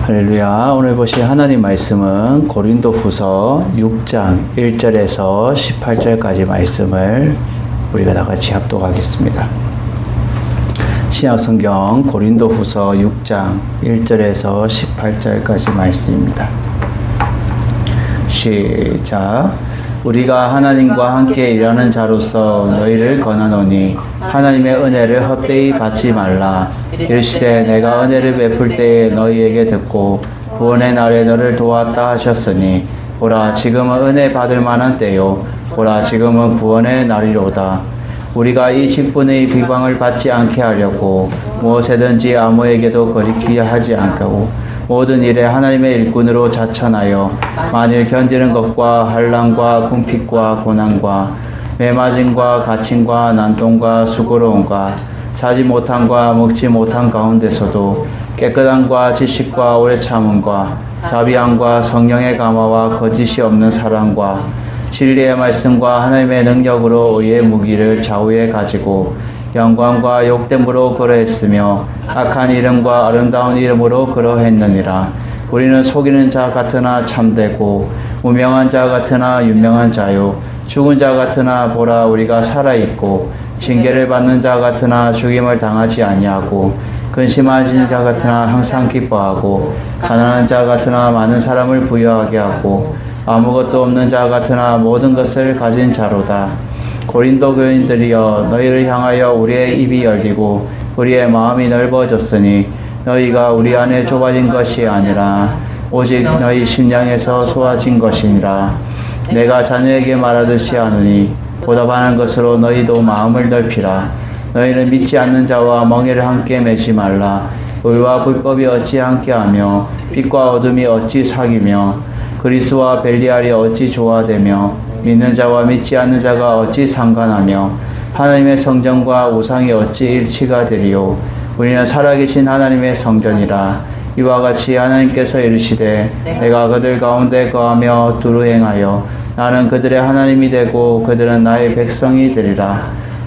할렐루야. 오늘 보실 하나님 말씀은 고린도후서 6장 1절에서 18절까지 말씀을 우리가 다 같이 합독하겠습니다. 신약성경 고린도후서 6장 1절에서 18절까지 말씀입니다. 시작. 우리가 하나님과 함께 일하는 자로서 너희를 권하노니 하나님의 은혜를 헛되이 받지 말라. 이르시되 내가 은혜를 베풀 때에 너희에게 듣고 구원의 날에 너를 도왔다 하셨으니 보라 지금은 은혜 받을 만한 때요 보라 지금은 구원의 날이로다. 우리가 이 직분의 비방을 받지 않게 하려고 무엇에든지 아무에게도 거리끼게 하지 않고 모든 일에 하나님의 일꾼으로 자천하여 만일 견디는 것과 환난과 궁핍과 고난과 매맞음과 갇힘과 난동과 수고로움과 자지 못함과 먹지 못한 가운데서도 깨끗함과 지식과 오래 참음과 자비함과 성령의 감화와 거짓이 없는 사랑과 진리의 말씀과 하나님의 능력으로 의의 무기를 좌우에 가지고 영광과 욕됨으로 그러했으며 악한 이름과 아름다운 이름으로 그러했느니라. 우리는 속이는 자 같으나 참되고 무명한 자 같으나 유명한 자요 죽은 자 같으나 보라 우리가 살아있고 징계를 받는 자 같으나 죽임을 당하지 아니하고 근심하신 자 같으나 항상 기뻐하고 가난한 자 같으나 많은 사람을 부유하게 하고 아무것도 없는 자 같으나 모든 것을 가진 자로다. 고린도 교인들이여 너희를 향하여 우리의 입이 열리고 우리의 마음이 넓어졌으니 너희가 우리 안에 좁아진 것이 아니라 오직 너희 심령에서 솟아진 것이니라. 내가 자녀에게 말하듯이 하느니 보답하는 것으로 너희도 마음을 넓히라. 너희는 믿지 않는 자와 멍에를 함께 매지 말라. 의와 불법이 어찌 함께하며 빛과 어둠이 어찌 사귀며 그리스와 벨리알이 어찌 조화되며 믿는 자와 믿지 않는 자가 어찌 상관하며 하나님의 성전과 우상이 어찌 일치가 되리요. 우리는 살아계신 하나님의 성전이라. 이와 같이 하나님께서 이르시되 내가 그들 가운데 거하며 두루 행하여 나는 그들의 하나님이 되고 그들은 나의 백성이 되리라.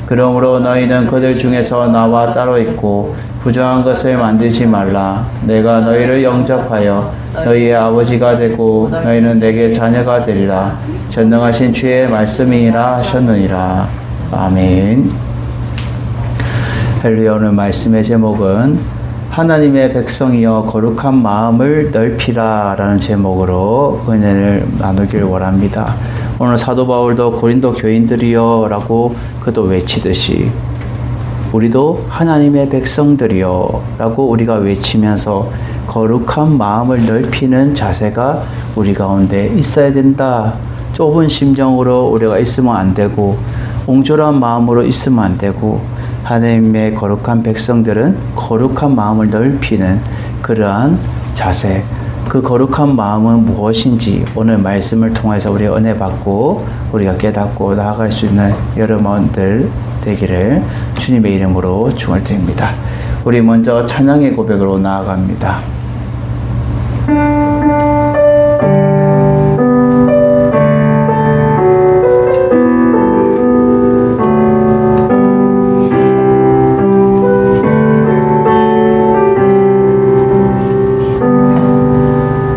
그러므로 너희는 그들 중에서 나와 따로 있고 부정한 것을 만들지 말라. 내가 너희를 영접하여 너희의 아버지가 되고 너희는 내게 자녀가 되리라. 전능하신 주의 말씀이니라 하셨느니라. 아멘. 할렐루야. 오늘 말씀의 제목은 하나님의 백성이여 거룩한 마음을 넓히라 라는 제목으로 은혜를 나누길 원합니다. 오늘 사도 바울도 고린도 교인들이여 라고 그도 외치듯이 우리도 하나님의 백성들이여 라고 우리가 외치면서 거룩한 마음을 넓히는 자세가 우리 가운데 있어야 된다. 좁은 심정으로 우리가 있으면 안 되고 옹졸한 마음으로 있으면 안 되고 하나님의 거룩한 백성들은 거룩한 마음을 넓히는 그러한 자세, 그 거룩한 마음은 무엇인지 오늘 말씀을 통해서 우리가 은혜 받고 우리가 깨닫고 나아갈 수 있는 여러분들 되기를 주님의 이름으로 축원드립니다. 우리 먼저 찬양의 고백으로 나아갑니다.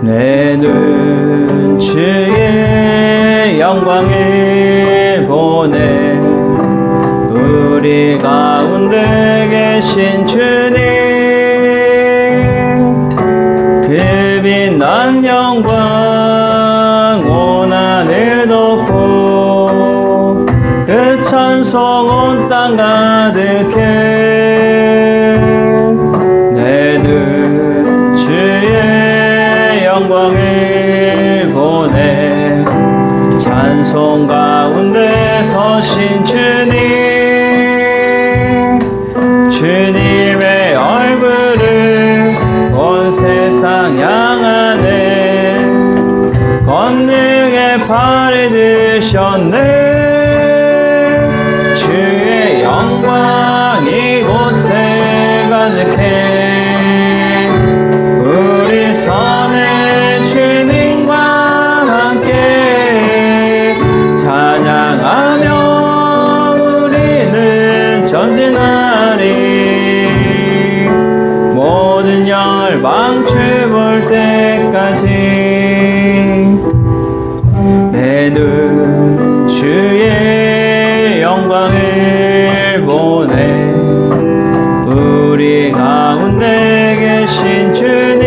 내 눈 주의 영광을 보내 우리 가운데 계신 주님 그 빛난 영광 온 하늘 덮고 그 찬송 온 땅 가득해 내 눈 주의 영광을 보내 찬송 가운데 서신 주님 주님의 얼굴을 온 세상 향하네 권능의 발이 드셨네 주의 영광 이곳에 가득해 우리 선의 주님과 함께 찬양하며 우리는 전진하리 모든 열방 방주볼 때까지 내 눈 주의 영광을 보네. 우리 가운데 계신 주님,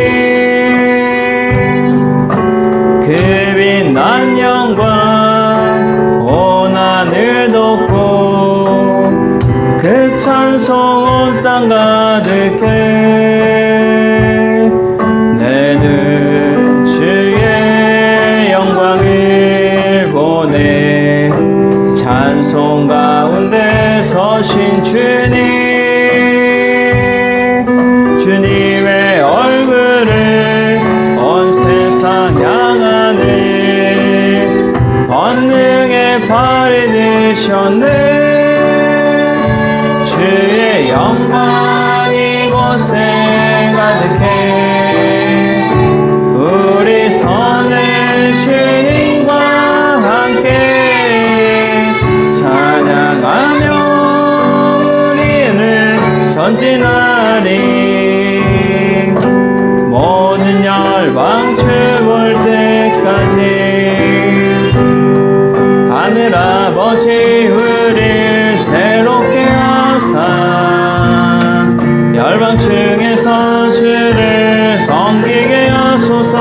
그 빛난 영광 온 하늘 덮고 그 찬송 온 땅 가득해. 내 눈 주의 영광을 보네. 찬송 가운데 서신 주님, 주님의 얼굴을 온 세상 향하네. 권능의 발이 되셨네. 주의 영광 이곳에 가득해. 우리 선을 주님과 함께 찬양하며 우리는 전진하리. 모든 열방 주볼 때까지 하늘아버지 우리를 새롭게 하사 열방 중에서 주를 섬기게 하소서.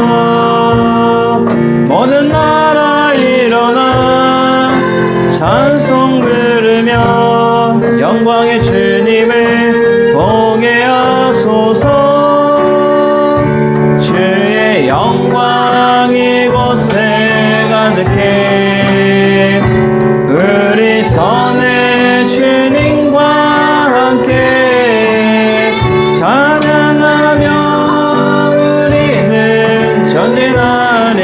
모든 나라 일어나 찬송 들으며 영광의 주님을 보게 하소서. 주의 영광 이곳에 가득해. 우리 선의 주님과 함께 찬양하며 우리는 전진하리.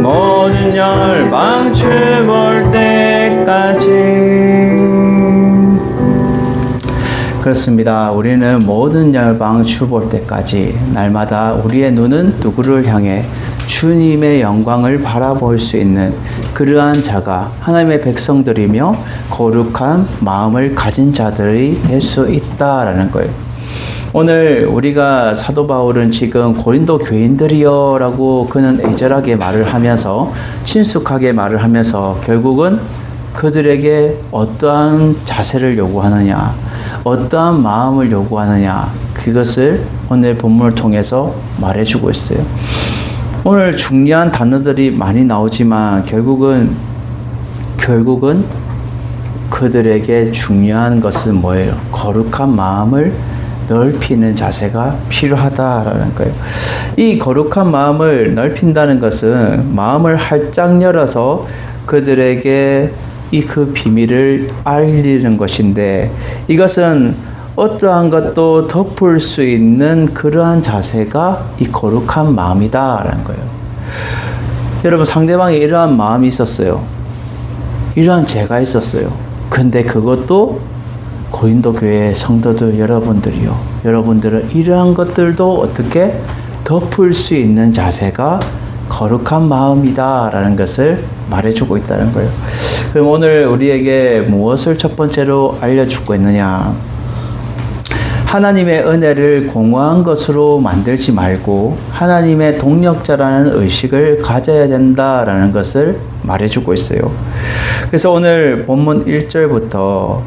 모든 열방 주볼 때까지. 그렇습니다. 우리는 모든 열방 주볼 때까지 날마다 우리의 눈은 누구를 향해 주님의 영광을 바라볼 수 있는 그러한 자가 하나님의 백성들이며 거룩한 마음을 가진 자들이 될 수 있다라는 거예요. 오늘 우리가 사도 바울은 지금 고린도 교인들이여 라고 그는 애절하게 말을 하면서 친숙하게 말을 하면서 결국은 그들에게 어떠한 자세를 요구하느냐, 어떠한 마음을 요구하느냐, 그것을 오늘 본문을 통해서 말해주고 있어요. 오늘 중요한 단어들이 많이 나오지만 결국은 그들에게 중요한 것은 뭐예요? 거룩한 마음을 넓히는 자세가 필요하다라는 거예요. 이 거룩한 마음을 넓힌다는 것은 마음을 활짝 열어서 그들에게 그 비밀을 알리는 것인데, 이것은 어떠한 것도 덮을 수 있는 그러한 자세가 이 거룩한 마음이다라는 거예요. 여러분, 상대방에 이러한 마음이 있었어요. 이러한 죄가 있었어요. 근데 그것도 고린도 교회 성도들 여러분들은 이러한 것들도 어떻게 덮을 수 있는 자세가 거룩한 마음이다라는 것을 말해주고 있다는 거예요. 그럼 오늘 우리에게 무엇을 첫 번째로 알려주고 있느냐? 하나님의 은혜를 공허한 것으로 만들지 말고 하나님의 동력자라는 의식을 가져야 된다라는 것을 말해주고 있어요. 그래서 오늘 본문 1절부터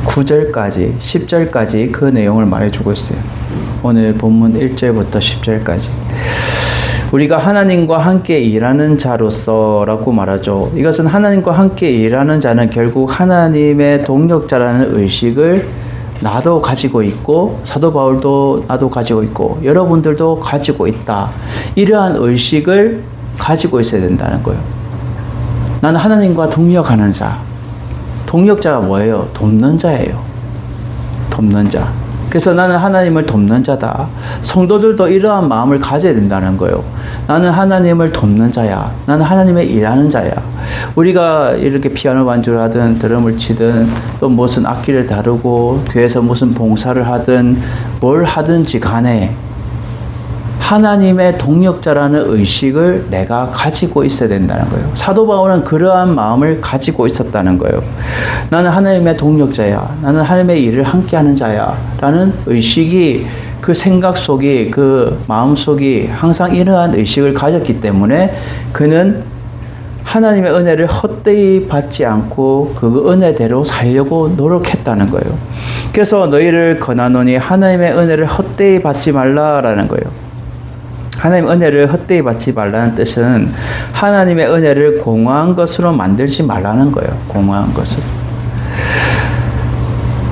9절까지 10절까지 그 내용을 말해주고 있어요. 오늘 본문 1절부터 10절까지 우리가 하나님과 함께 일하는 자로서 라고 말하죠. 이것은 하나님과 함께 일하는 자는 결국 하나님의 동력자라는 의식을 나도 가지고 있고 사도 바울도 나도 가지고 있고 여러분들도 가지고 있다. 이러한 의식을 가지고 있어야 된다는 거예요. 나는 하나님과 동력하는 자. 동력자가 뭐예요? 돕는 자예요. 돕는 자. 그래서 나는 하나님을 돕는 자다. 성도들도 이러한 마음을 가져야 된다는 거예요. 나는 하나님을 돕는 자야. 나는 하나님의 일하는 자야. 우리가 이렇게 피아노 반주를 하든 드럼을 치든 또 무슨 악기를 다루고 교회에서 무슨 봉사를 하든 뭘 하든지 간에 하나님의 동력자라는 의식을 내가 가지고 있어야 된다는 거예요. 사도 바울은 그러한 마음을 가지고 있었다는 거예요. 나는 하나님의 동력자야. 나는 하나님의 일을 함께하는 자야. 라는 의식이 그 생각 속이 그 마음 속이 항상 이러한 의식을 가졌기 때문에 그는 하나님의 은혜를 헛되이 받지 않고 그 은혜대로 살려고 노력했다는 거예요. 그래서 너희를 권하노니 하나님의 은혜를 헛되이 받지 말라라는 거예요. 하나님의 은혜를 헛되이 받지 말라는 뜻은 하나님의 은혜를 공허한 것으로 만들지 말라는 거예요. 공허한 것으로.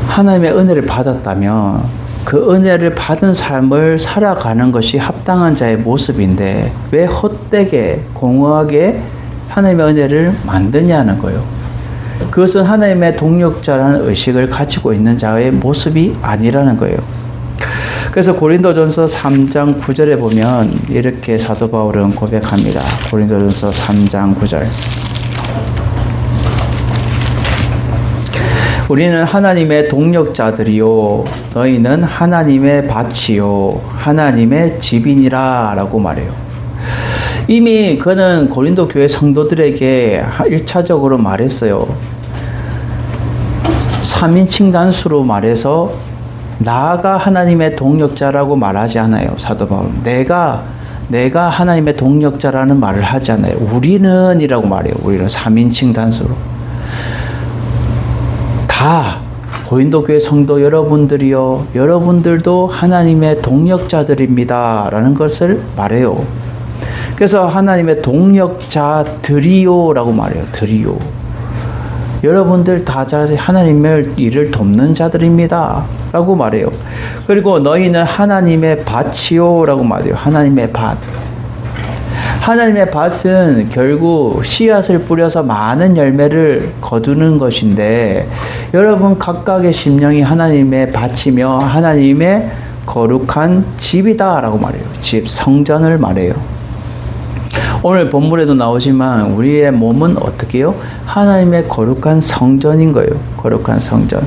하나님의 은혜를 받았다면 그 은혜를 받은 삶을 살아가는 것이 합당한 자의 모습인데 왜 헛되게 공허하게 하나님의 은혜를 만드냐는 거예요. 그것은 하나님의 동력자라는 의식을 가지고 있는 자의 모습이 아니라는 거예요. 그래서 고린도전서 3장 9절에 보면 이렇게 사도 바울은 고백합니다. 고린도전서 3장 9절. 우리는 하나님의 동력자들이요 너희는 하나님의 밭이요 하나님의 집이니라 라고 말해요. 이미 그는 고린도 교회 성도들에게 1차적으로 말했어요. 3인칭 단수로 말해서 나가 하나님의 동력자라고 말하지 않아요. 사도 바울은 내가 하나님의 동력자라는 말을 하지 않아요. 우리는 이라고 말해요. 우리는 3인칭 단수로. 다 고린도 교회 성도 여러분들이요 여러분들도 하나님의 동력자들입니다 라는 것을 말해요. 그래서 하나님의 동력자들이요 라고 말해요. 들이요. 여러분들 다 하나님의 일을 돕는 자들입니다 라고 말해요. 그리고 너희는 하나님의 밭이요 라고 말해요. 하나님의 밭. 하나님의 밭은 결국 씨앗을 뿌려서 많은 열매를 거두는 것인데 여러분 각각의 심령이 하나님의 밭이며 하나님의 거룩한 집이다 라고 말해요. 집, 성전을 말해요. 오늘 본문에도 나오지만 우리의 몸은 어떻게 해요? 하나님의 거룩한 성전인 거예요. 거룩한 성전.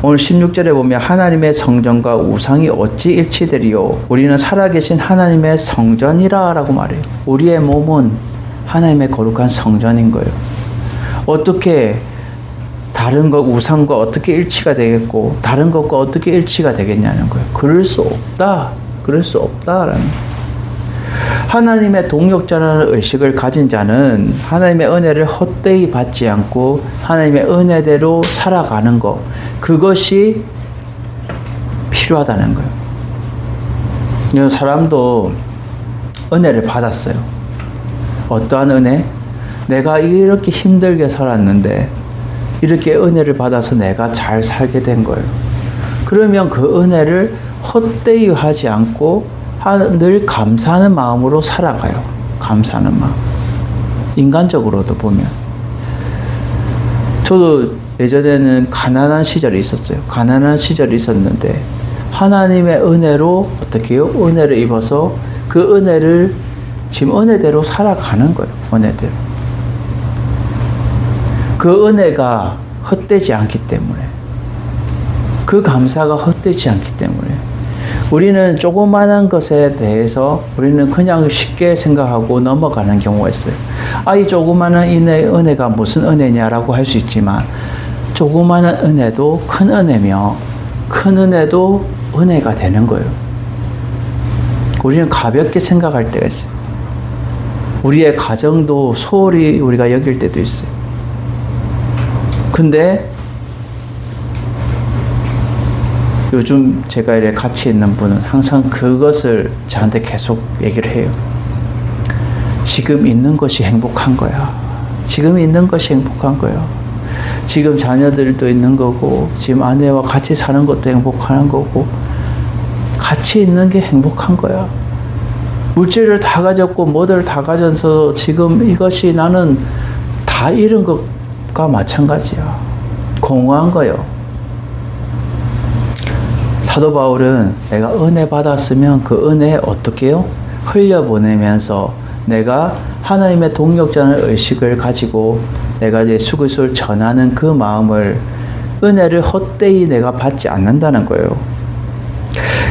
오늘 16절에 보면 하나님의 성전과 우상이 어찌 일치되리요? 우리는 살아계신 하나님의 성전이라 라고 말해요. 우리의 몸은 하나님의 거룩한 성전인 거예요. 어떻게 다른 것, 우상과 어떻게 일치가 되겠고 다른 것과 어떻게 일치가 되겠냐는 거예요. 그럴 수 없다. 그럴 수 없다라는 하나님의 동력자라는 의식을 가진 자는 하나님의 은혜를 헛되이 받지 않고 하나님의 은혜대로 살아가는 것 그것이 필요하다는 거예요. 이런 사람도 은혜를 받았어요. 어떠한 은혜? 내가 이렇게 힘들게 살았는데 이렇게 은혜를 받아서 내가 잘 살게 된 거예요. 그러면 그 은혜를 헛되이 하지 않고 늘 감사하는 마음으로 살아가요. 감사하는 마음. 인간적으로도 보면. 저도 예전에는 가난한 시절이 있었어요. 가난한 시절이 있었는데 하나님의 은혜로 어떻게 해요? 은혜를 입어서 그 은혜를 지금 은혜대로 살아가는 거예요. 은혜대로. 그 은혜가 헛되지 않기 때문에 그 감사가 헛되지 않기 때문에 우리는 조그마한 것에 대해서 우리는 그냥 쉽게 생각하고 넘어가는 경우가 있어요. 이 조그마한 은혜가 무슨 은혜냐라고 할 수 있지만 조그마한 은혜도 큰 은혜며 큰 은혜도 은혜가 되는 거예요. 우리는 가볍게 생각할 때가 있어요. 우리의 가정도 소홀히 우리가 여길 때도 있어요. 근데 요즘 제가 이렇게 같이 있는 분은 항상 그것을 저한테 계속 얘기를 해요. 지금 있는 것이 행복한 거야. 지금 있는 것이 행복한 거야. 지금 자녀들도 있는 거고 지금 아내와 같이 사는 것도 행복한 거고 같이 있는 게 행복한 거야. 물질을 다 가졌고 뭐들 다 가져서 지금 이것이 나는 다 잃은 것과 마찬가지야. 공허한 거예요. 사도 바울은 내가 은혜 받았으면 그 은혜 어떻게 해요? 흘려보내면서 내가 하나님의 동력자는 의식을 가지고 내가 예수 그리스도를 전하는 그 마음을 은혜를 헛되이 내가 받지 않는다는 거예요.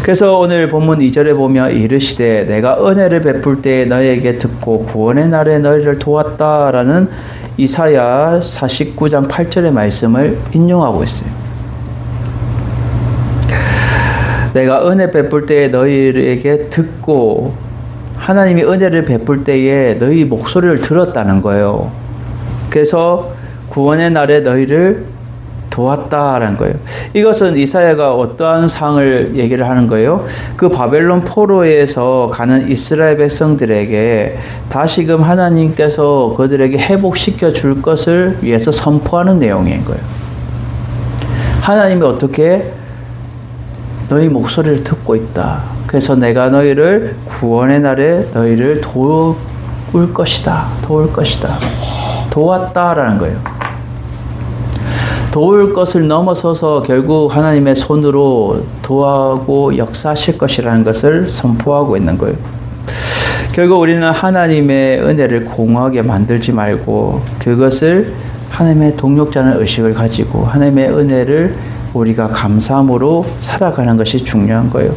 그래서 오늘 본문 2절에 보면 이르시되 내가 은혜를 베풀 때에 너희에게 듣고 구원의 날에 너희를 도왔다라는 이사야 49장 8절의 말씀을 인용하고 있어요. 내가 은혜 베풀 때에 너희에게 듣고, 하나님이 은혜를 베풀 때에 너희 목소리를 들었다는 거예요. 그래서 구원의 날에 너희를 도왔다라는 거예요. 이것은 이사야가 어떠한 상을 얘기를 하는 거예요? 그 바벨론 포로에서 가는 이스라엘 백성들에게 다시금 하나님께서 그들에게 회복시켜 줄 것을 위해서 선포하는 내용인 거예요. 하나님이 어떻게 너희 목소리를 듣고 있다. 그래서 내가 너희를 구원의 날에 너희를 도울 것이다. 도울 것이다. 도왔다라는 거예요. 도울 것을 넘어서서 결국 하나님의 손으로 도하고 역사하실 것이라는 것을 선포하고 있는 거예요. 결국 우리는 하나님의 은혜를 공허하게 만들지 말고 그것을 하나님의 동력자는 의식을 가지고 하나님의 은혜를 우리가 감사함으로 살아가는 것이 중요한 거예요.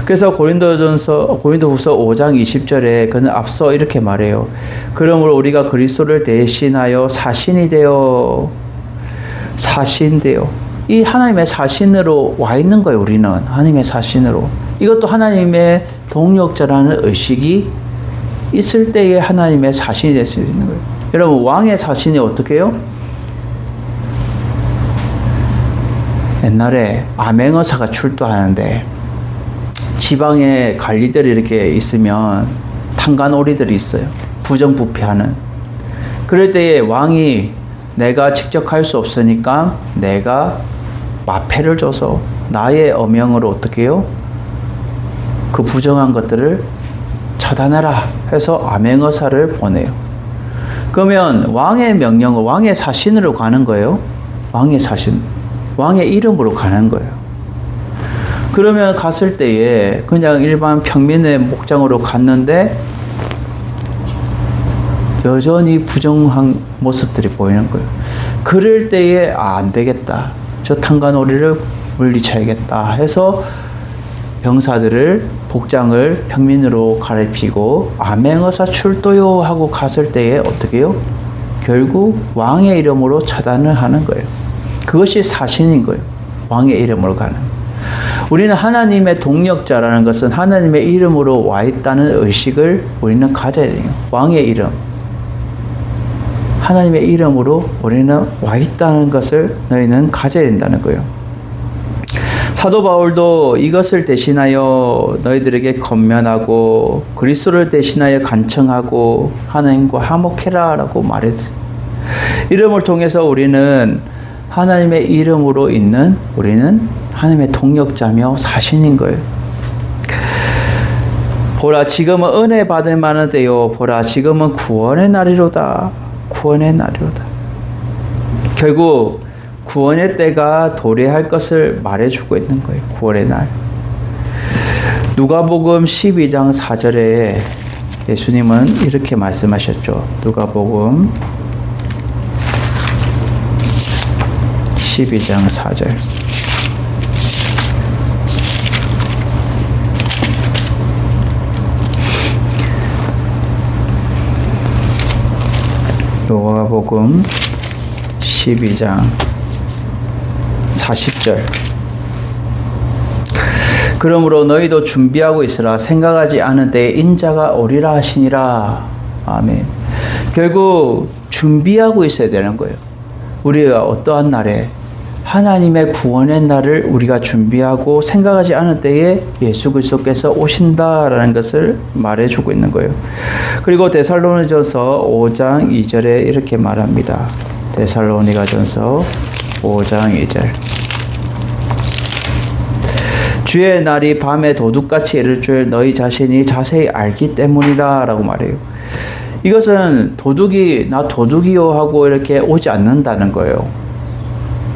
그래서 고린도후서 5장 20절에 그는 앞서 이렇게 말해요. 그러므로 우리가 그리스도를 대신하여 사신이 되어 이 하나님의 사신으로 와 있는 거예요. 우리는 하나님의 사신으로. 이것도 하나님의 동력자라는 의식이 있을 때에 하나님의 사신이 될 수 있는 거예요. 여러분, 왕의 사신이 어떻게 해요? 옛날에 암행어사가 출두하는데 지방에 관리들이 이렇게 있으면 탄간오리들이 있어요. 부정부패하는. 그럴 때에 왕이 내가 직접 할 수 없으니까 내가 마패를 줘서 나의 어명으로 어떻게 해요? 그 부정한 것들을 처단해라 해서 암행어사를 보내요. 그러면 왕의 명령은 왕의 사신으로 가는 거예요. 왕의 사신. 왕의 이름으로 가는 거예요. 그러면 갔을 때에 그냥 일반 평민의 목장으로 갔는데 여전히 부정한 모습들이 보이는 거예요. 그럴 때에 안 되겠다. 저 탄간오리를 물리쳐야겠다 해서 병사들을 복장을 평민으로 갈아입히고 암행어사 출도요 하고 갔을 때에 어떻게 해요? 결국 왕의 이름으로 처단을 하는 거예요. 그것이 사신인 거예요. 왕의 이름으로 가는. 우리는 하나님의 동력자라는 것은 하나님의 이름으로 와 있다는 의식을 우리는 가져야 돼요. 왕의 이름. 하나님의 이름으로 우리는 와 있다는 것을 너희는 가져야 된다는 거예요. 사도 바울도 이것을 대신하여 너희들에게 권면하고 그리스도를 대신하여 간청하고 하나님과 화목해라 라고 말했어요. 이름을 통해서 우리는 하나님의 이름으로 있는 우리는 하나님의 동력자며 사신인 거예요. 보라 지금은 은혜 받을 만한 때요. 보라 지금은 구원의 날이로다. 구원의 날이로다. 결국 구원의 때가 도래할 것을 말해주고 있는 거예요. 구원의 날. 누가복음 12장 4절에 예수님은 이렇게 말씀하셨죠. 누가복음 12장 4절. 누가복음 12장 40절. 그러므로 너희도 준비하고 있으라. 생각하지 않은 때에 인자가 오리라 하시니라. 아멘. 결국 준비하고 있어야 되는 거예요. 우리가 어떠한 날에 하나님의 구원의 날을 우리가 준비하고 생각하지 않은 때에 예수 그리스도께서 오신다라는 것을 말해주고 있는 거예요. 그리고 데살로니가전서 5장 2절에 이렇게 말합니다. 데살로니가전서 5장 2절. 주의 날이 밤에 도둑같이 이를 줄 너희 자신이 자세히 알기 때문이다 라고 말해요. 이것은 도둑이 나 도둑이요 하고 이렇게 오지 않는다는 거예요.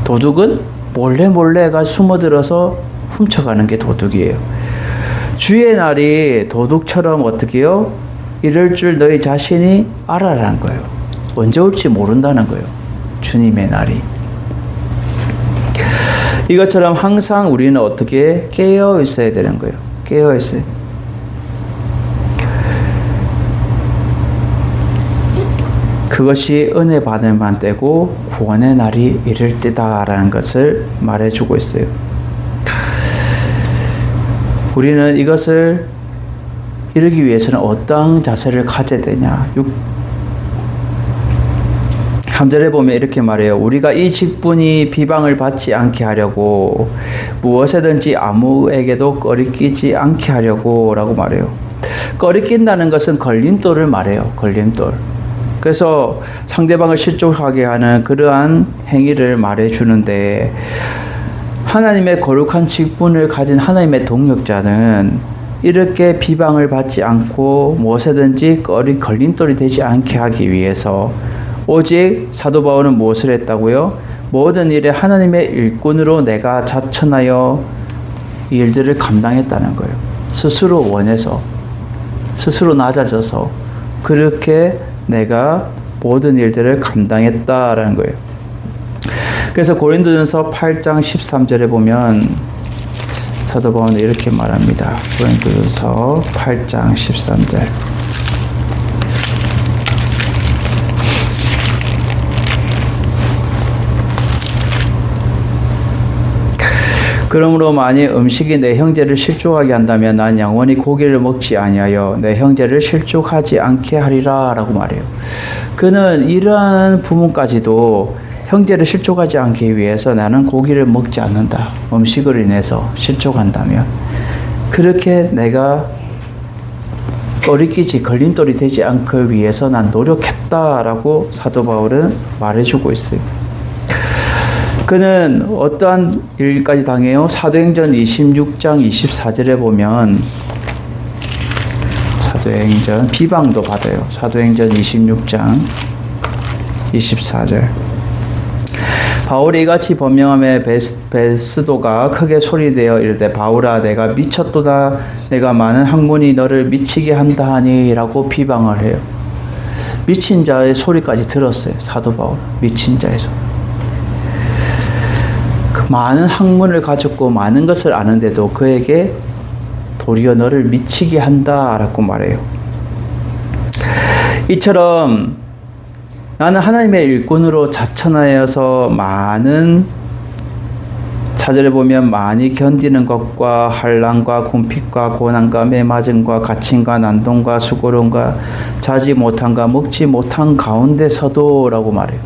도둑은 몰래가 숨어들어서 훔쳐가는 게 도둑이에요. 주의 날이 도둑처럼 어떻게 해요? 이럴 줄 너희 자신이 알아라는 거예요. 언제 올지 모른다는 거예요. 주님의 날이. 이것처럼 항상 우리는 어떻게 깨어 있어야 되는 거예요. 깨어 있어요. 그것이 은혜 받을 만 때고 구원의 날이 이를 때다라는 것을 말해주고 있어요. 우리는 이것을 이루기 위해서는 어떠한 자세를 가져야 되냐. 3절에 보면 이렇게 말해요. 우리가 이 직분이 비방을 받지 않게 하려고 무엇에든지 아무에게도 꺼리끼지 않게 하려고 라고 말해요. 꺼리낀다는 것은 걸림돌을 말해요. 걸림돌. 그래서 상대방을 실족하게 하는 그러한 행위를 말해주는데, 하나님의 거룩한 직분을 가진 하나님의 동력자는 이렇게 비방을 받지 않고 무엇에든지 걸림돌이 되지 않게 하기 위해서 오직 사도 바울은 무엇을 했다고요? 모든 일에 하나님의 일꾼으로 내가 자천하여 이 일들을 감당했다는 거예요. 스스로 원해서, 스스로 낮아져서 그렇게 내가 모든 일들을 감당했다라는 거예요. 그래서 고린도전서 8장 13절에 보면 사도 바울은 이렇게 말합니다. 고린도전서 8장 13절. 그러므로 만일 음식이 내 형제를 실족하게 한다면 난 영원히 고기를 먹지 아니하여 내 형제를 실족하지 않게 하리라 라고 말해요. 그는 이러한 부분까지도 형제를 실족하지 않기 위해서 나는 고기를 먹지 않는다. 음식으로 인해서 실족한다면 그렇게 내가 꺼리끼지 걸림돌이 되지 않기 위해서 난 노력했다라고 사도 바울은 말해주고 있어요. 그는 어떠한 일까지 당해요? 사도행전 26장 24절에 보면 사도행전 비방도 받아요. 사도행전 26장 24절. 바울이 이같이 번명함에 베스도가 크게 소리내어 이르되 바울아 내가 미쳤도다. 내가 많은 학문이 너를 미치게 한다 하니 라고 비방을 해요. 미친 자의 소리까지 들었어요. 사도 바울. 미친 자의 소리. 그 많은 학문을 가졌고 많은 것을 아는데도 그에게 도리어 너를 미치게 한다라고 말해요. 이처럼 나는 하나님의 일꾼으로 자천하여서 많은, 사절에 보면 많이 견디는 것과 환난과 궁핍과 고난과 매맞음과 갇힘과 난동과 수고로움과 자지 못함과 먹지 못한 가운데서도 라고 말해요.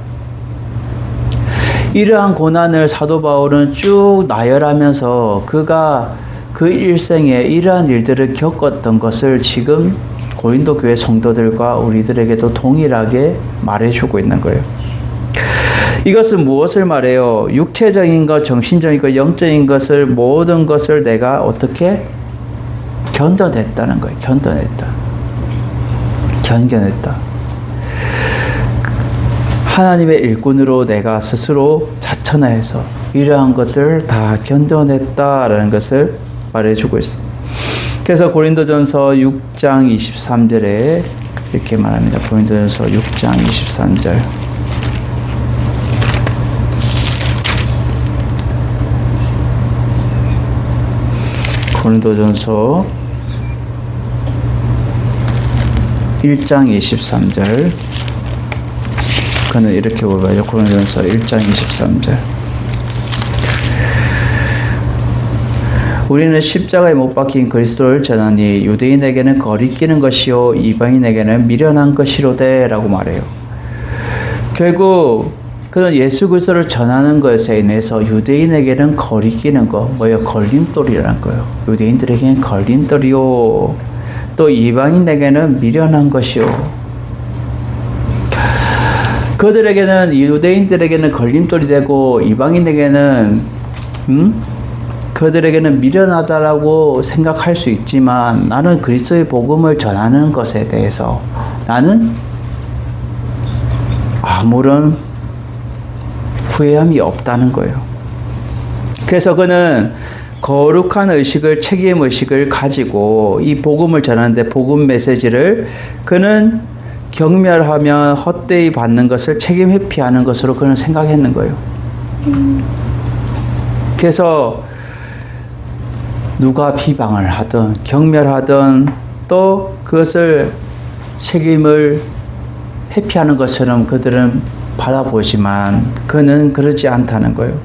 이러한 고난을 사도 바울은 쭉 나열하면서 그가 그 일생에 이러한 일들을 겪었던 것을 지금 고린도 교회 성도들과 우리들에게도 동일하게 말해주고 있는 거예요. 이것은 무엇을 말해요? 육체적인 것, 정신적인 것, 영적인 것을 모든 것을 내가 어떻게 견뎌냈다는 거예요. 견뎌냈다. 하나님의 일꾼으로 내가 스스로 자천하여서 이러한 것들을 다 견뎌냈다라는 것을 말해주고 있습니다. 그래서 고린도전서 6장 23절에 이렇게 말합니다. 고린도전서 6장 23절. 고린도전서 1장 23절. 그는 이렇게 보여요. 고린도전서 1장 23절. 우리는 십자가에 못 박힌 그리스도를 전하니 유대인에게는 거리끼는 것이요 이방인에게는 미련한 것이로되 라고 말해요. 결국 그는 예수 그리스도를 전하는 것에 인해서 유대인에게는 거리끼는 것, 뭐예요? 걸림돌이라는 거예요. 유대인들에게는 걸림돌이요 또 이방인에게는 미련한 것이요. 그들에게는, 유대인들에게는 걸림돌이 되고 이방인에게는 그들에게는 미련하다라고 생각할 수 있지만 나는 그리스도의 복음을 전하는 것에 대해서 나는 아무런 후회함이 없다는 거예요. 그래서 그는 거룩한 의식을, 책임 의식을 가지고 이 복음을 전하는데 복음 메시지를 그는 경멸하며 헛되이 받는 것을 책임 회피하는 것으로 그는 생각했는 거예요. 그래서 누가 비방을 하든 경멸하든 또 그것을 책임을 회피하는 것처럼 그들은 받아보지만 그는 그렇지 않다는 거예요.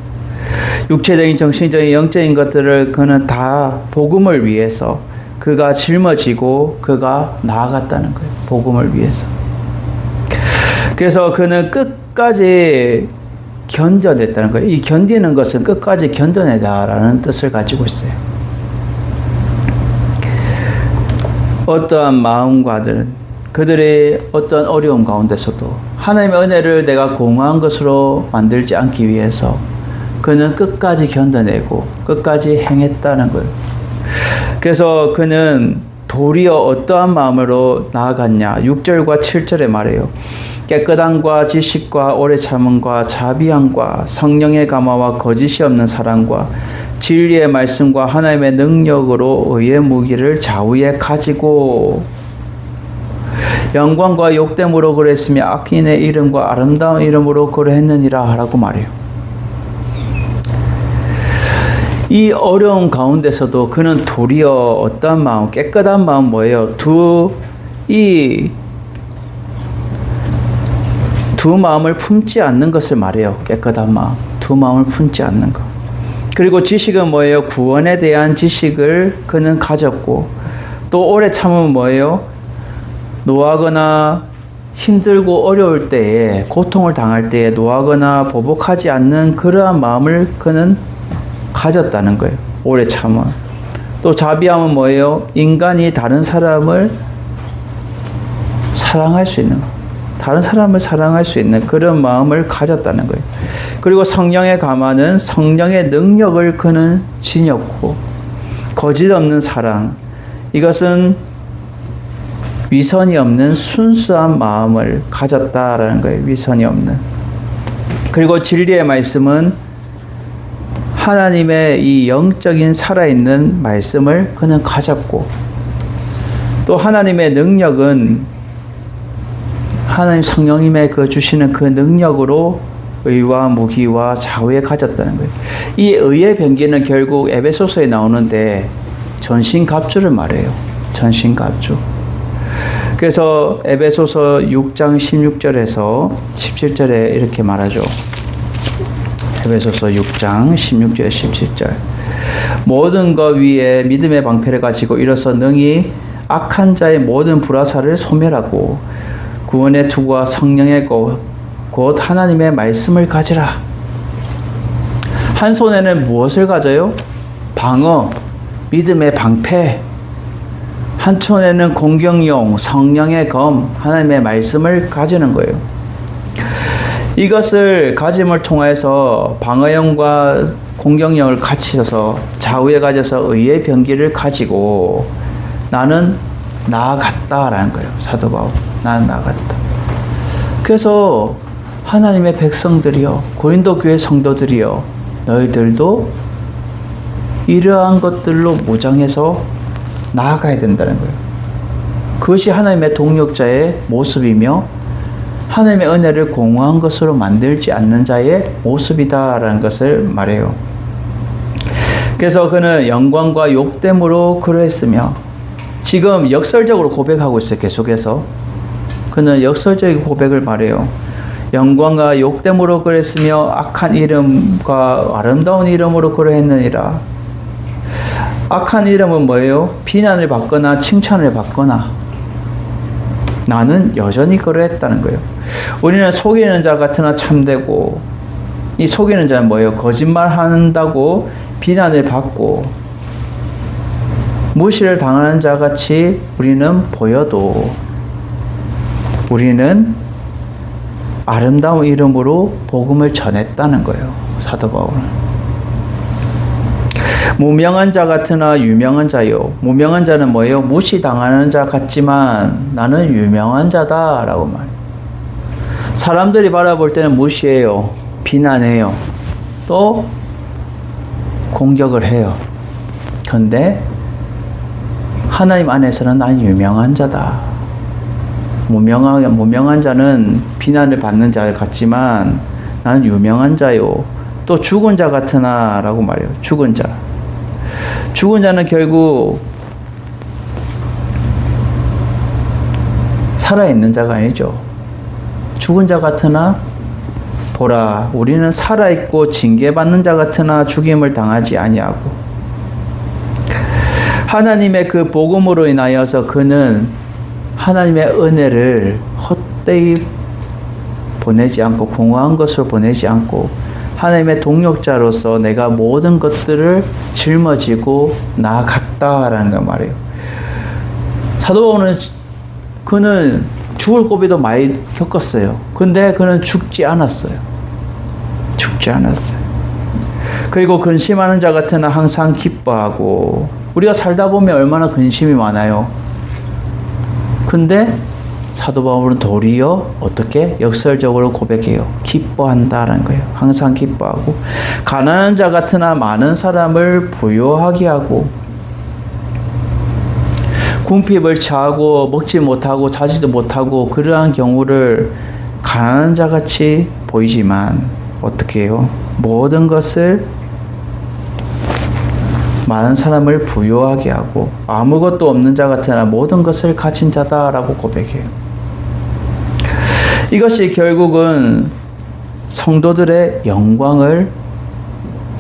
육체적인, 정신적인, 영적인 것들을 그는 다 복음을 위해서 그가 짊어지고 그가 나아갔다는 거예요. 복음을 위해서. 그래서 그는 끝까지 견뎌냈다는 거예요. 이 견디는 것은 끝까지 견뎌내다라는 뜻을 가지고 있어요. 어떠한 마음과들은 그들의 어떤 어려움 가운데서도 하나님의 은혜를 내가 공허한 것으로 만들지 않기 위해서 그는 끝까지 견뎌내고 끝까지 행했다는 거예요. 그래서 그는 도리어 어떠한 마음으로 나아갔냐. 6절과 7절에 말해요. 깨끗함과 지식과 오래 참음과 자비함과 성령의 감화와 거짓이 없는 사랑과 진리의 말씀과 하나님의 능력으로 의의 무기를 좌우에 가지고 영광과 욕됨으로 그랬으며 악인의 이름과 아름다운 이름으로 그러했느니라 라고 말해요. 이 어려운 가운데서도 그는 도리어 어떠한 마음, 깨끗한 마음 뭐예요? 두 마음을 품지 않는 것을 말해요. 깨끗한 마음, 두 마음을 품지 않는 것. 그리고 지식은 뭐예요? 구원에 대한 지식을 그는 가졌고, 또 오래 참으면 뭐예요? 노하거나 힘들고 어려울 때에, 고통을 당할 때에 노하거나 보복하지 않는 그러한 마음을 그는 가졌다는 거예요. 오래 참아. 또 자비함은 뭐예요? 인간이 다른 사람을 사랑할 수 있는 것. 다른 사람을 사랑할 수 있는 그런 마음을 가졌다는 거예요. 그리고 성령의 감화는 성령의 능력을 그는 지녔고, 거짓 없는 사랑, 이것은 위선이 없는 순수한 마음을 가졌다라는 거예요. 위선이 없는. 그리고 진리의 말씀은 하나님의 이 영적인 살아있는 말씀을 그는 가졌고, 또 하나님의 능력은 하나님 성령님의 그 주시는 그 능력으로 의와 무기와 좌우에 가졌다는 거예요. 이 의의 병기는 결국 에베소서에 나오는데 전신갑주를 말해요. 전신갑주. 그래서 에베소서 6장 16절에서 17절에 이렇게 말하죠. 에베소서 6장 16절 17절. 모든 것 위에 믿음의 방패를 가지고 일어서 능히 악한 자의 모든 불화살을 소멸하고 구원의 투구와 성령의 곧 하나님의 말씀을 가지라. 한 손에는 무엇을 가져요? 방어, 믿음의 방패. 한 손에는 공격용, 성령의 검, 하나님의 말씀을 가지는 거예요. 이것을 가짐을 통해서 방어용과 공격용을 갖춰서 좌우에 가져서 의의 병기를 가지고 나는 나아갔다라는 거예요. 사도 바울. 나는 나아갔다. 그래서 하나님의 백성들이여, 고린도 교회 성도들이여, 너희들도 이러한 것들로 무장해서 나아가야 된다는 거예요. 그것이 하나님의 동력자의 모습이며 하나님의 은혜를 공허한 것으로 만들지 않는 자의 모습이다라는 것을 말해요. 그래서 그는 영광과 욕됨으로 그러했으며, 지금 역설적으로 고백하고 있어요. 계속해서 그는 역설적인 고백을 말해요. 영광과 욕됨으로 그랬으며 악한 이름과 아름다운 이름으로 그러했느니라. 악한 이름은 뭐예요? 비난을 받거나 칭찬을 받거나. 나는 여전히 그러했다는 거예요. 우리는 속이는 자 같으나 참되고, 이 속이는 자는 뭐예요? 거짓말한다고 비난을 받고 무시를 당하는 자 같이 우리는 보여도 우리는 아름다운 이름으로 복음을 전했다는 거예요. 사도 바울은. 무명한 자 같으나 유명한 자요. 무명한 자는 뭐예요? 무시당하는 자 같지만 나는 유명한 자다라고 말해요. 사람들이 바라볼 때는 무시해요. 비난해요. 또 공격을 해요. 그런데 하나님 안에서는 난 유명한 자다. 무명한 자는 비난을 받는 자 같지만 나는 유명한 자요. 또 죽은 자 같으나 라고 말해요. 죽은 자. 죽은 자는 결국 살아있는 자가 아니죠. 죽은 자 같으나 보라, 우리는 살아있고 징계받는 자 같으나 죽임을 당하지 아니하고, 하나님의 그 복음으로 인하여서 그는 하나님의 은혜를 헛되이 보내지 않고, 공허한 것으로 보내지 않고, 하나님의 동력자로서 내가 모든 것들을 짊어지고 나아갔다라는 거 말이에요. 사도 바울은 그는 죽을 고비도 많이 겪었어요. 근데 그는 죽지 않았어요. 죽지 않았어요. 그리고 근심하는 자 같으나 항상 기뻐하고, 우리가 살다 보면 얼마나 근심이 많아요. 근데 사도 바울은 도리어 어떻게 역설적으로 고백해요. 기뻐한다라는 거예요. 항상 기뻐하고, 가난한 자 같으나 많은 사람을 부유하게 하고, 궁핍을 처하고 먹지 못하고 자지도 못하고 그러한 경우를 가난한 자 같이 보이지만 어떻게 해요? 모든 것을, 많은 사람을 부유하게 하고 아무것도 없는 자 같으나 모든 것을 가진 자다라고 고백해요. 이것이 결국은 성도들의 영광을,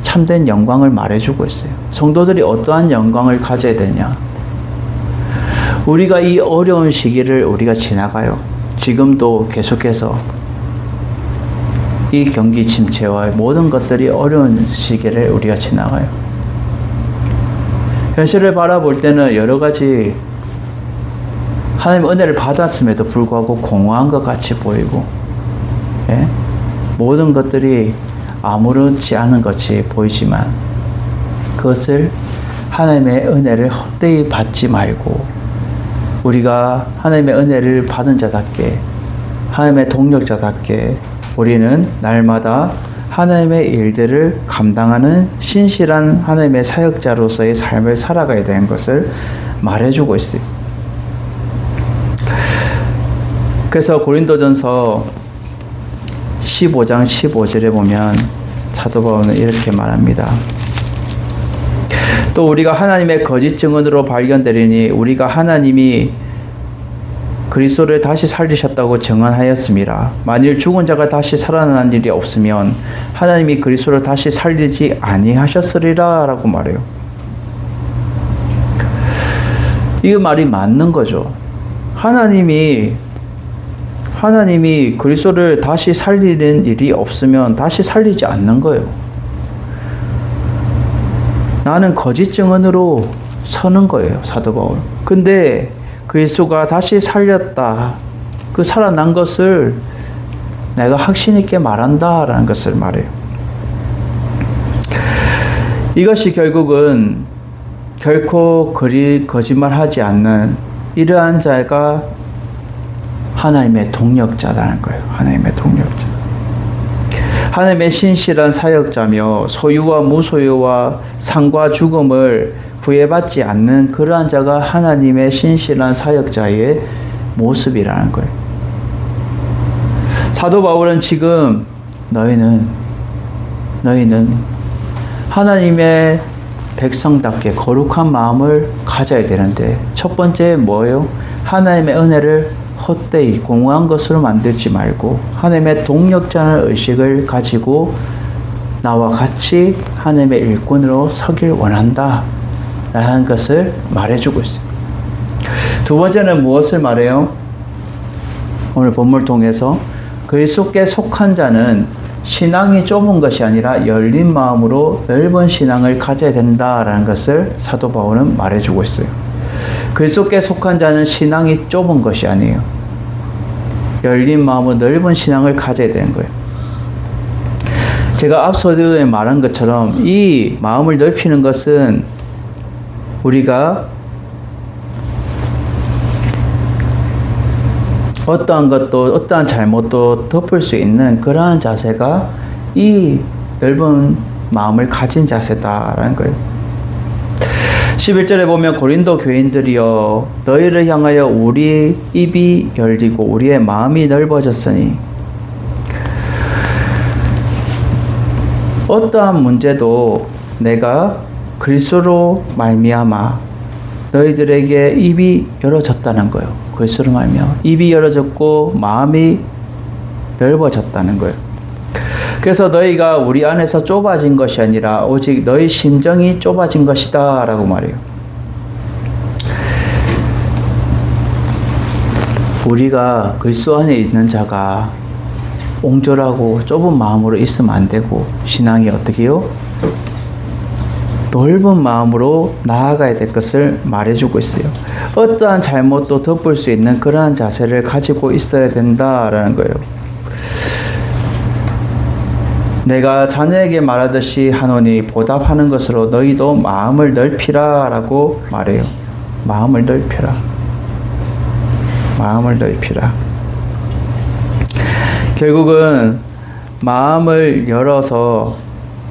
참된 영광을 말해주고 있어요. 성도들이 어떠한 영광을 가져야 되냐? 우리가 이 어려운 시기를 우리가 지나가요. 지금도 계속해서 이 경기 침체와 모든 것들이 어려운 시기를 우리가 지나가요. 현실을 바라볼 때는 여러 가지 하나님의 은혜를 받았음에도 불구하고 공허한 것 같이 보이고, 예? 모든 것들이 아무렇지 않은 것이 보이지만 그것을 하나님의 은혜를 헛되이 받지 말고, 우리가 하나님의 은혜를 받은 자답게, 하나님의 동력자답게 우리는 날마다 하나님의 일들을 감당하는 신실한 하나님의 사역자로서의 삶을 살아가야 되는 것을 말해주고 있어요. 그래서 고린도전서 15장 15절에 보면 사도 바울은 이렇게 말합니다. 또 우리가 하나님의 거짓 증언으로 발견되리니 우리가 하나님이 그리스도를 다시 살리셨다고 증언하였습니다. 만일 죽은 자가 다시 살아난 일이 없으면 하나님이 그리스도를 다시 살리지 아니하셨으리라 라고 말해요. 이 말이 맞는 거죠. 하나님이 그리스도를 다시 살리는 일이 없으면 다시 살리지 않는 거예요. 나는 거짓 증언으로 서는 거예요, 사도 바울. 근데 그리스도가 다시 살렸다, 그 살아난 것을 내가 확신 있게 말한다라는 것을 말해요. 이것이 결국은 결코 거짓말하지 않는 이러한 자가 하나님의 동력자라는 거예요. 하나님의 동력자. 하나님의 신실한 사역자며 소유와 무소유와 상과 죽음을 구애받지 않는 그러한 자가 하나님의 신실한 사역자의 모습이라는 거예요. 사도 바울은 지금 너희는 하나님의 백성답게 거룩한 마음을 가져야 되는데, 첫 번째 뭐예요? 하나님의 은혜를 헛되이 공허한 것으로 만들지 말고 하나님의 동력자의 의식을 가지고 나와 같이 하나님의 일꾼으로 서길 원한다 라는 것을 말해주고 있어요. 두 번째는 무엇을 말해요? 오늘 본문을 통해서 그리스도께 속한 자는 신앙이 좁은 것이 아니라 열린 마음으로 넓은 신앙을 가져야 된다라는 것을 사도 바울은 말해주고 있어요. 그리스도께 속한 자는 신앙이 좁은 것이 아니에요. 열린 마음으로 넓은 신앙을 가져야 되는 거예요. 제가 앞서에 말한 것처럼 이 마음을 넓히는 것은 우리가 어떠한 것도, 어떠한 잘못도 덮을 수 있는 그러한 자세가 이 넓은 마음을 가진 자세다라는 거예요. 11절에 보면 고린도 교인들이여 너희를 향하여 우리 입이 열리고 우리의 마음이 넓어졌으니, 어떠한 문제도 내가 그리스도로 말미암아 너희들에게 입이 열어졌다는 거예요. 그리스도로 말미암아 입이 열어졌고 마음이 넓어졌다는 거예요. 그래서 너희가 우리 안에서 좁아진 것이 아니라 오직 너희 심정이 좁아진 것이다 라고 말해요. 우리가 그리스도 안에 있는 자가 옹졸하고 좁은 마음으로 있으면 안 되고 신앙이 어떻게 해요? 넓은 마음으로 나아가야 될 것을 말해주고 있어요. 어떠한 잘못도 덮을 수 있는 그러한 자세를 가지고 있어야 된다라는 거예요. 내가 자녀에게 말하듯이 하노니 보답하는 것으로 너희도 마음을 넓히라 라고 말해요. 마음을 넓히라. 마음을 넓히라. 결국은 마음을 열어서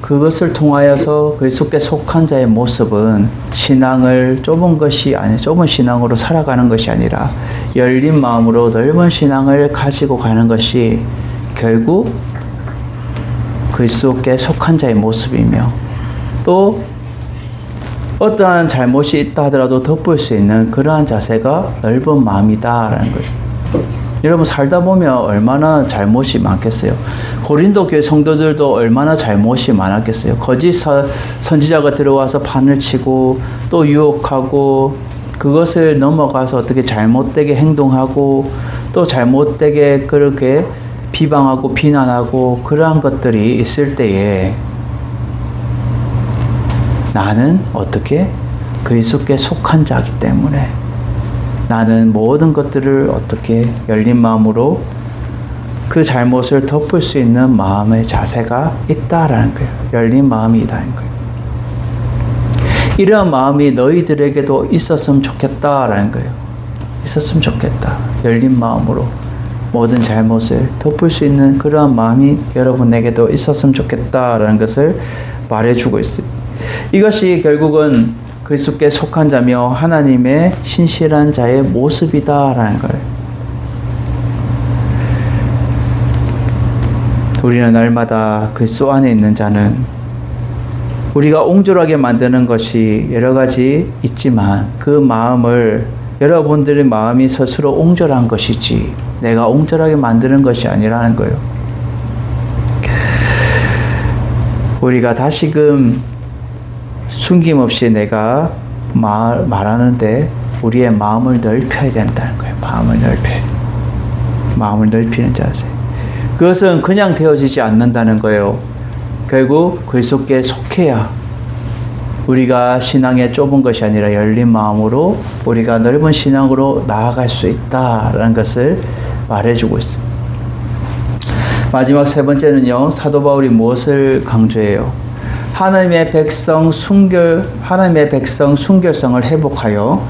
그것을 통하여서 그리스도께 속한 자의 모습은 신앙을 좁은 것이 아니 좁은 신앙으로 살아가는 것이 아니라 열린 마음으로 넓은 신앙을 가지고 가는 것이 결국 그리스도께 속한 자의 모습이며 또 어떠한 잘못이 있다 하더라도 덮을 수 있는 그러한 자세가 넓은 마음이다라는 거예요. 여러분 살다 보면 얼마나 잘못이 많겠어요. 고린도 교회 성도들도 얼마나 잘못이 많았겠어요. 거짓 선지자가 들어와서 판을 치고 또 유혹하고 그것을 넘어가서 어떻게 잘못되게 행동하고 또 잘못되게 그렇게 비방하고 비난하고 그러한 것들이 있을 때에 나는 어떻게 그리스도께 속한 자이기 때문에 나는 모든 것들을 어떻게 열린 마음으로 그 잘못을 덮을 수 있는 마음의 자세가 있다라는 거예요. 열린 마음이 있다는 거예요. 이러한 마음이 너희들에게도 있었으면 좋겠다라는 거예요. 있었으면 좋겠다. 열린 마음으로 모든 잘못을 덮을 수 있는 그러한 마음이 여러분에게도 있었으면 좋겠다라는 것을 말해주고 있습니다. 이것이 결국은 그리스도께 속한 자며 하나님의 신실한 자의 모습이다라는 거예요. 우리는 날마다 그리스도 안에 있는 자는 우리가 옹졸하게 만드는 것이 여러 가지 있지만 그 마음을 여러분들의 마음이 스스로 옹졸한 것이지 내가 옹졸하게 만드는 것이 아니라는 거예요. 우리가 다시금 숨김없이 내가 말하는데 우리의 마음을 넓혀야 된다는 거예요. 마음을 넓히는 자세. 그것은 그냥 되어지지 않는다는 거예요. 결국 그리스도께 속해야 우리가 신앙에 좁은 것이 아니라 열린 마음으로 우리가 넓은 신앙으로 나아갈 수 있다라는 것을 말해주고 있습니다. 마지막 세 번째는요. 사도 바울이 무엇을 강조해요? 하나님의 백성 순결성을 회복하여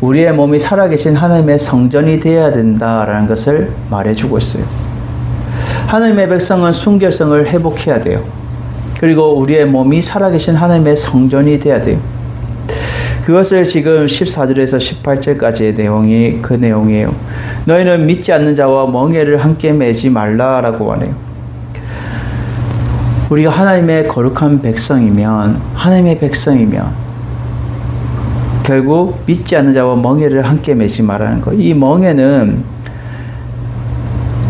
우리의 몸이 살아계신 하나님의 성전이 되어야 된다라는 것을 말해주고 있어요. 하나님의 백성은 순결성을 회복해야 돼요. 그리고 우리의 몸이 살아계신 하나님의 성전이 되어야 돼요. 그것을 지금 14절에서 18절까지의 내용이 그 내용이에요. 너희는 믿지 않는 자와 멍에를 함께 매지 말라라고 하네요. 우리가 하나님의 거룩한 백성이면 결국 믿지 않는 자와 멍에를 함께 매지 말라는 거. 이 멍에는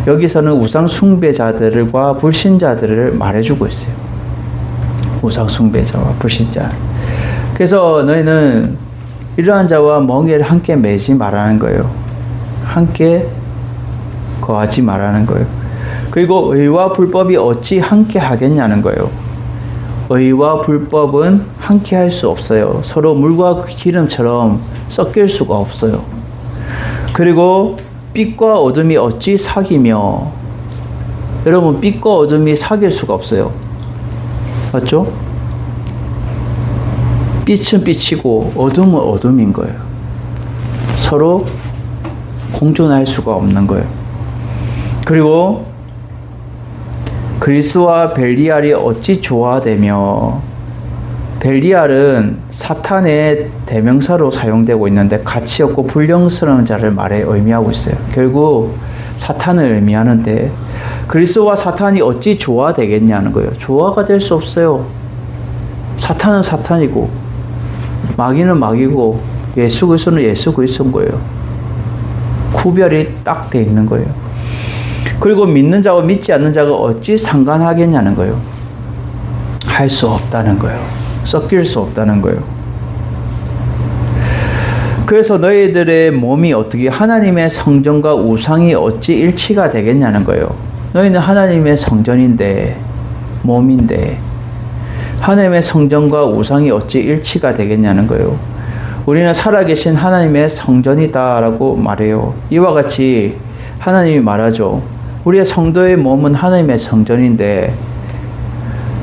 여기서는 우상 숭배자들과 불신자들을 말해주고 있어요. 우상 숭배자와 불신자. 그래서 너희는 이러한 자와 멍에를 함께 매지 말라는 거예요. 함께 거하지 말라는 거예요. 그리고 의와 불법이 어찌 함께 하겠냐는 거예요. 의와 불법은 함께 할 수 없어요. 서로 물과 기름처럼 섞일 수가 없어요. 그리고 빛과 어둠이 어찌 사귀며, 여러분 빛과 어둠이 사귈 수가 없어요. 맞죠? 빛은 빛이고 어둠은 어둠인 거예요. 서로 공존할 수가 없는 거예요. 그리고 그리스와 벨리알이 어찌 조화되며, 벨리알은 사탄의 대명사로 사용되고 있는데 가치 없고 불량스러운 자를 의미하고 있어요. 결국 사탄을 의미하는데 그리스도와 사탄이 어찌 조화되겠냐는 거예요. 조화가 될 수 없어요. 사탄은 사탄이고 마귀는 마귀고 예수 그리스도는 예수 그리스도인 거예요. 구별이 딱 돼 있는 거예요. 그리고 믿는 자와 믿지 않는 자가 어찌 상관하겠냐는 거예요. 할 수 없다는 거예요. 섞일 수 없다는 거예요. 그래서 너희들의 몸이 어떻게 하나님의 성전과 우상이 어찌 일치가 되겠냐는 거예요. 너희는 하나님의 성전인데, 몸인데 하나님의 성전과 우상이 어찌 일치가 되겠냐는 거예요. 우리는 살아계신 하나님의 성전이다라고 말해요. 이와 같이 하나님이 말하죠. 우리의 성도의 몸은 하나님의 성전인데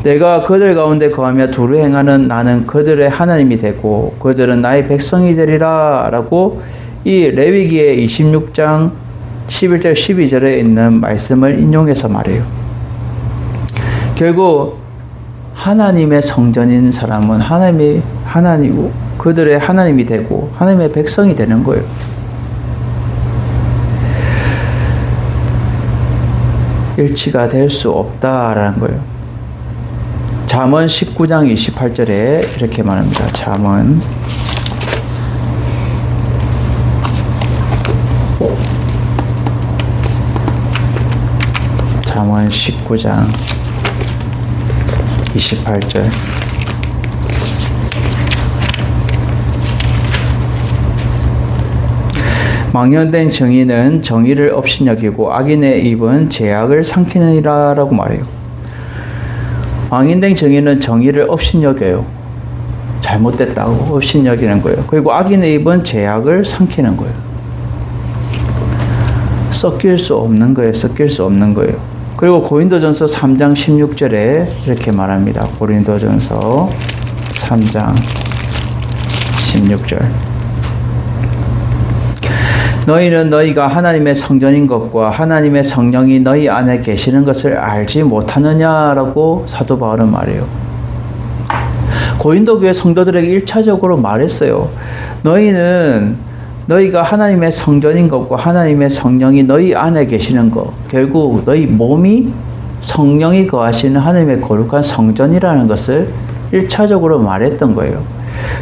내가 그들 가운데 거하며 두루 행하는 나는 그들의 하나님이 되고 그들은 나의 백성이 되리라 라고 이 레위기의 26장 11절 12절에 있는 말씀을 인용해서 말해요. 결국 하나님의 성전인 사람은 하나님이고 그들의 하나님이 되고 하나님의 백성이 되는 거예요. 일치가 될 수 없다라는 거예요. 잠언 19장 28절에 이렇게 말합니다. 잠언 19장 28절 망령된 정의는 정의를 업신여기고 악인의 입은 죄악을 삼키느니라 라고 말해요. 망령된 정의는 정의를 업신여겨요. 잘못됐다고 업신여기는 거예요. 그리고 악인의 입은 죄악을 삼키는 거예요. 섞일 수 없는 거예요. 섞일 수 없는 거예요. 그리고 고린도전서 3장 16절에 이렇게 말합니다. 고린도전서 3장 16절 너희는 너희가 하나님의 성전인 것과 하나님의 성령이 너희 안에 계시는 것을 알지 못하느냐라고 사도 바울은 말해요. 고린도 교회 성도들에게 1차적으로 말했어요. 너희가 하나님의 성전인 것과 하나님의 성령이 너희 안에 계시는 것, 결국 너희 몸이 성령이 거하시는 하나님의 거룩한 성전이라는 것을 1차적으로 말했던 거예요.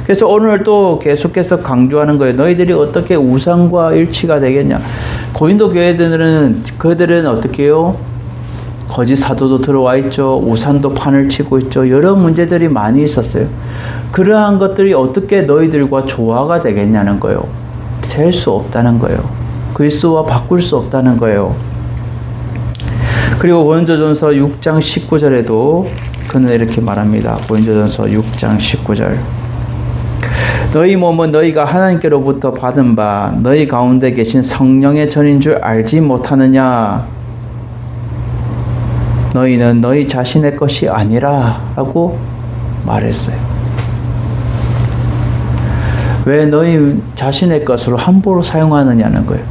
그래서 오늘 또 계속해서 강조하는 거예요. 너희들이 어떻게 우상과 일치가 되겠냐. 고린도 그들은 어떻게 해요? 거짓 사도도 들어와 있죠. 우상도 판을 치고 있죠. 여러 문제들이 많이 있었어요. 그러한 것들이 어떻게 너희들과 조화가 되겠냐는 거예요. 될 수 없다는 거예요. 그리스도와 바꿀 수 없다는 거예요. 그리고 고린도전서 6장 19절에도 그는 이렇게 말합니다. 고린도전서 6장 19절 너희 몸은 너희가 하나님께로부터 받은 바 너희 가운데 계신 성령의 전인 줄 알지 못하느냐. 너희는 너희 자신의 것이 아니라 라고 말했어요. 왜 너희 자신의 것으로 함부로 사용하느냐는 거예요.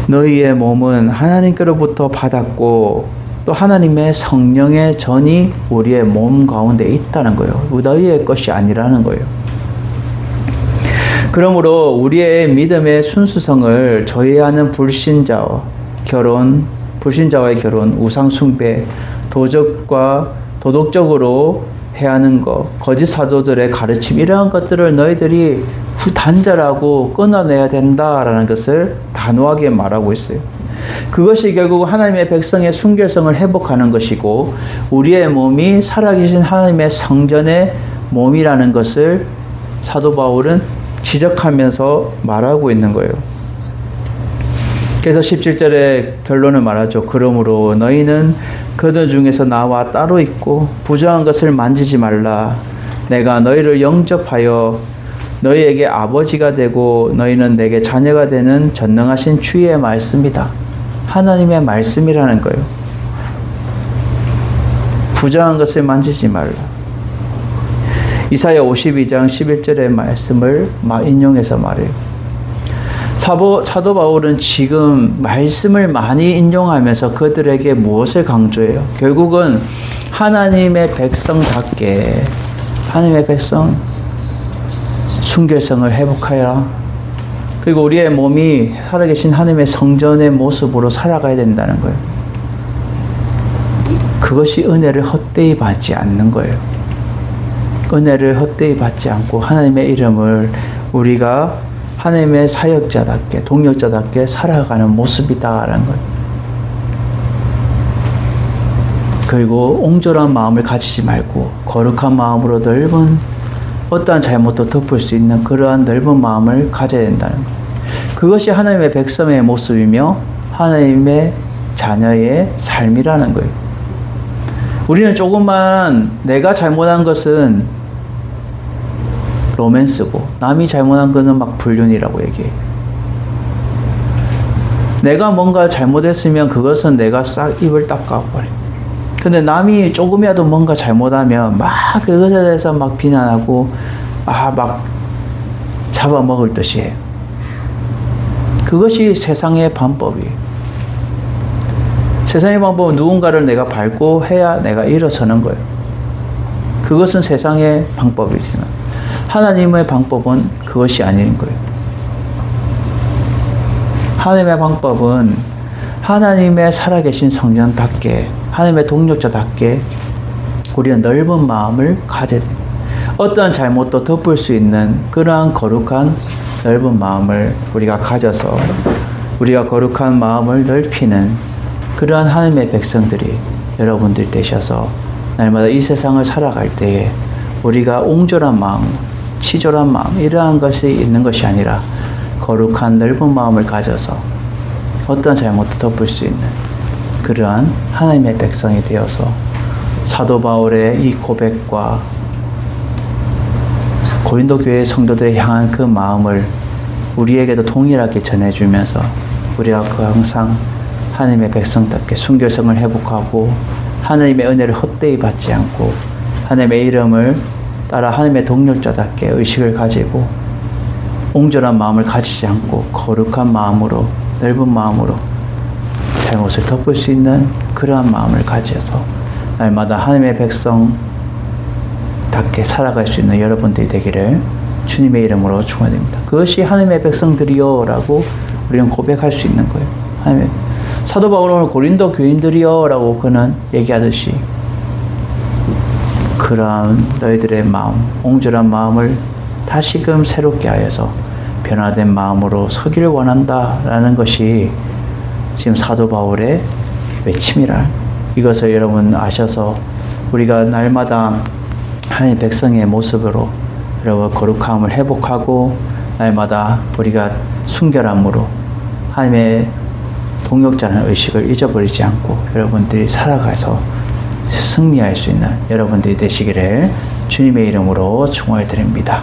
너희의 몸은 하나님께로부터 받았고 또 하나님의 성령의 전이 우리의 몸 가운데 있다는 거예요. 너희의 것이 아니라는 거예요. 그러므로 우리의 믿음의 순수성을 저해하는 불신자와의 결혼, 우상 숭배, 도덕적으로 해하는 것, 거짓 사도들의 가르침 이러한 것들을 너희들이 단절하고 끊어내야 된다라는 것을 단호하게 말하고 있어요. 그것이 결국 하나님의 백성의 순결성을 회복하는 것이고 우리의 몸이 살아계신 하나님의 성전의 몸이라는 것을 사도 바울은 지적하면서 말하고 있는 거예요. 그래서 17절에 결론을 말하죠. 그러므로 너희는 그들 중에서 나와 따로 있고 부정한 것을 만지지 말라. 내가 너희를 영접하여 너희에게 아버지가 되고 너희는 내게 자녀가 되는 전능하신 주의 말씀이다. 하나님의 말씀이라는 거예요. 부정한 것을 만지지 말라. 이사야 52장 11절의 말씀을 인용해서 말해요. 사도 바울은 지금 말씀을 많이 인용하면서 그들에게 무엇을 강조해요? 결국은 하나님의 백성답게 하나님의 백성 순결성을 회복하여라. 그리고 우리의 몸이 살아계신 하나님의 성전의 모습으로 살아가야 된다는 거예요. 그것이 은혜를 헛되이 받지 않는 거예요. 은혜를 헛되이 받지 않고 하나님의 이름을 우리가 하나님의 사역자답게, 동역자답게 살아가는 모습이다라는 거예요. 그리고 옹졸한 마음을 가지지 말고 거룩한 마음으로 넓은 어떠한 잘못도 덮을 수 있는 그러한 넓은 마음을 가져야 된다는 거예요. 그것이 하나님의 백성의 모습이며 하나님의 자녀의 삶이라는 거예요. 우리는 조금만 내가 잘못한 것은 로맨스고 남이 잘못한 것은 막 불륜이라고 얘기해요. 내가 뭔가 잘못했으면 그것은 내가 싹 입을 닦아버려요. 근데 남이 조금이라도 뭔가 잘못하면 막 그것에 대해서 막 비난하고 막 잡아먹을 듯이 해요. 그것이 세상의 방법이에요. 세상의 방법은 누군가를 내가 밟고 해야 내가 일어서는 거예요. 그것은 세상의 방법이지만 하나님의 방법은 그것이 아닌 거예요. 하나님의 방법은 하나님의 살아계신 성전답게 하나님의 동력자답게 우리는 넓은 마음을 가져야 됩니다. 어떠한 잘못도 덮을 수 있는 그러한 거룩한 넓은 마음을 우리가 가져서 우리가 거룩한 마음을 넓히는 그러한 하나님의 백성들이 여러분들 되셔서 날마다 이 세상을 살아갈 때에 우리가 옹졸한 마음, 치졸한 마음 이러한 것이 있는 것이 아니라 거룩한 넓은 마음을 가져서 어떤 잘못도 덮을 수 있는 그러한 하나님의 백성이 되어서 사도 바울의 이 고백과 고린도 교회 성도들에 향한 그 마음을 우리에게도 동일하게 전해주면서 우리가 항상 하나님의 백성답게 순결성을 회복하고 하나님의 은혜를 헛되이 받지 않고 하나님의 이름을 따라 하나님의 동력자답게 의식을 가지고 옹졸한 마음을 가지지 않고 거룩한 마음으로 넓은 마음으로 잘못을 덮을 수 있는 그러한 마음을 가져서 날마다 하나님의 백성답게 살아갈 수 있는 여러분들이 되기를 주님의 이름으로 축원드립니다. 그것이 하나님의 백성들이요 라고 우리는 고백할 수 있는 거예요. 하나님의 사도 바울은 고린도 교인들이요 라고 그는 얘기하듯이 그러한 너희들의 마음, 옹졸한 마음을 다시금 새롭게 하여서 변화된 마음으로 서기를 원한다라는 것이 지금 사도 바울의 외침이라 이것을 여러분 아셔서 우리가 날마다 하나님의 백성의 모습으로 여러분 거룩함을 회복하고 날마다 우리가 순결함으로 하나님의 동역자는 의식을 잊어버리지 않고 여러분들이 살아가서 승리할 수 있는 여러분들이 되시기를 주님의 이름으로 축원을 드립니다.